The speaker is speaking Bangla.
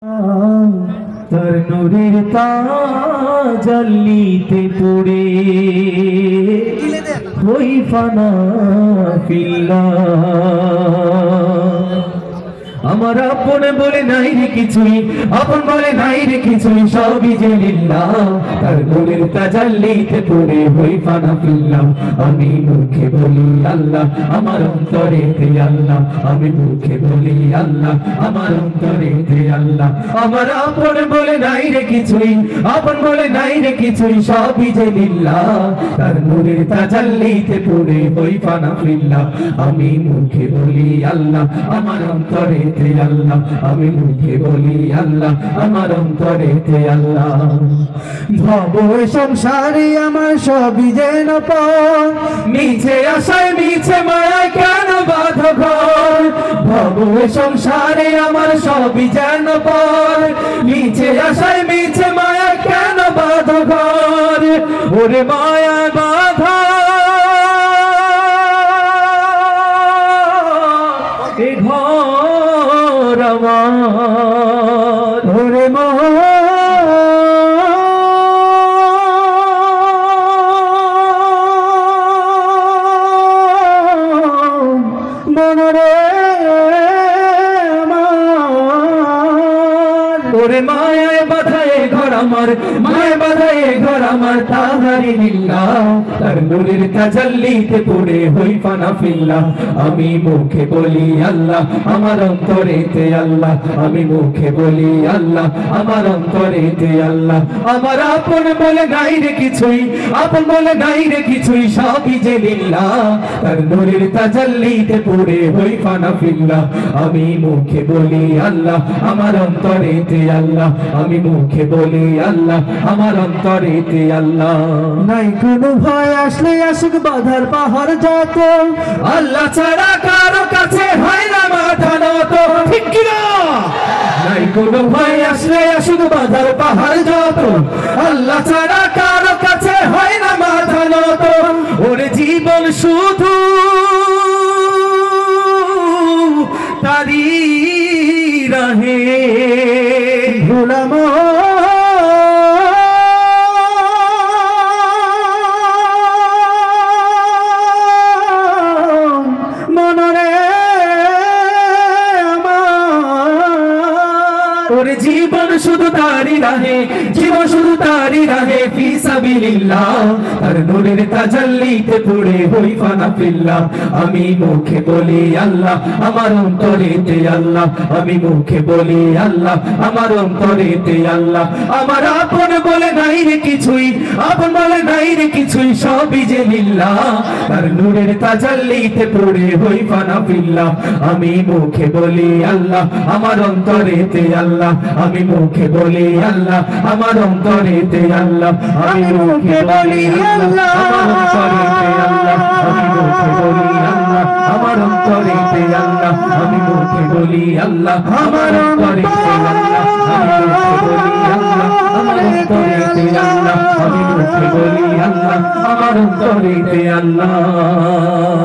তার নূরের তাজাল্লিতে পড়ে হই ফানা ফিল্লাহ। আমার আপন বলে নাই রে কিছুই, আপন বলে নাই রে কিছুই, সবই যে লিল্লাহ। তার নূরের তাজাল্লিতে পড়ে হই ফানা ফিল্লাহ। আমি মুখে বলি আল্লাহ, আমার অন্তরেতে আল্লাহ। আমি মুখে বলি আল্লাহ, আমার অন্তরেতে আল্লাহ। আমার আপন বলে নাই রে কিছুই, আপন বলে নাই রে কিছুই, সবই যে লিল্লাহ। তার নূরের তাজাল্লিতে পড়ে হই ফানা ফিল্লাহ। আমি মুখে বলি আল্লাহ, আমার অন্তরেতে আল্লাহ। আমি মুখে বলি আল্লাহ, আমার অন্তরেতে আল্লাহ। ভব সংসারে আমার সবই যেন পর, মিছে আশায় মিছে মায়ায় কেন বাঁধো ঘর। ভব সংসারে আমার সবই যেন পর, মিছে আশায় মিছে মায়ায় কেন বাঁধো ঘর। ওরে মায়া বাঁধা এ ঘর আমার, ওরে মনরে আমার, ওরে মায়ায় বাঁধায় ঘর আমার, মায়ায় বাঁধায় ঘর আমার। তাহারি লিল্লাহ, তার নূরের তাজাল্লিতে পড়ে হই ফানা ফিল্লাহ। আমি মুখে বলি আল্লাহ, আমার অন্তরেতে আল্লাহ। আমি মুখে বলি আল্লাহ, আমার অন্তরেতে আল্লাহ। আমার আপন বলে নাই রে কিছুই, আপন বলে নাই রে কিছুই, সবই যে লিল্লাহ। তার নূরের তাজাল্লিতে পড়ে হই ফানা ফিল্লাহ। আমি মুখে বলি আল্লাহ, আমার অন্তরেতে আল্লাহ। আমি মুখে বলি আল্লাহ, আমার অন্তরেতে আল্লাহ। নাই কোনো ভয় আসলে আসুক বাধার পাহাড় যত, আল্লাহ ছাড়া কারো কাছে হয় না মাথা নত। ঠিক কি না? নাই কোনো ভয় আসলে আসুক বাধার পাহাড় যত, আল্লাহ ছাড়া কারো কাছে হয় না মাথা নত। ওরে জীবন শুধু তারি রাহে ভুলাম, মনরে আমার, ওরে জীবন শুধু তারি রাহে, জীবন শুধু তারি রাহে ফি সাবিলিল্লাহ। তার নূরের তাজাল্লিতে পড়ে হই ফানা ফিল্লাহ। আমি মুখে বলি আল্লাহ, আমার অন্তরেতে আল্লাহ। আমি মুখে বলি আল্লাহ, আমার অন্তরেতে আল্লাহ। আমার আপন বলে নাই রে কিছুই, আপন বলে নাই রে কিছুই, সবই যে লিল্লাহ। তার নূরের তাজাল্লিতে পড়ে হই ফানা ফিল্লাহ। আমি মুখে বলি আল্লাহ, আমার অন্তরেতে আল্লাহ। আমি মুখে বলি আল্লাহ, আমার অন্তরেতে আল্লাহ। আমি মুখে বলি আল্লাহ, আমার অন্তরেতে আল্লাহ। আমি মুখে বলি আল্লাহ, আমার অন্তরেতে আল্লাহ। আমি মুখে বলি আল্লাহ, আমার অন্তরেতে আল্লাহ। আমি মুখে বলি আল্লাহ, আমার অন্তরেতে আল্লাহ। আমি মুখে বলি আল্লাহ, আমার অন্তরেতে আল্লাহ।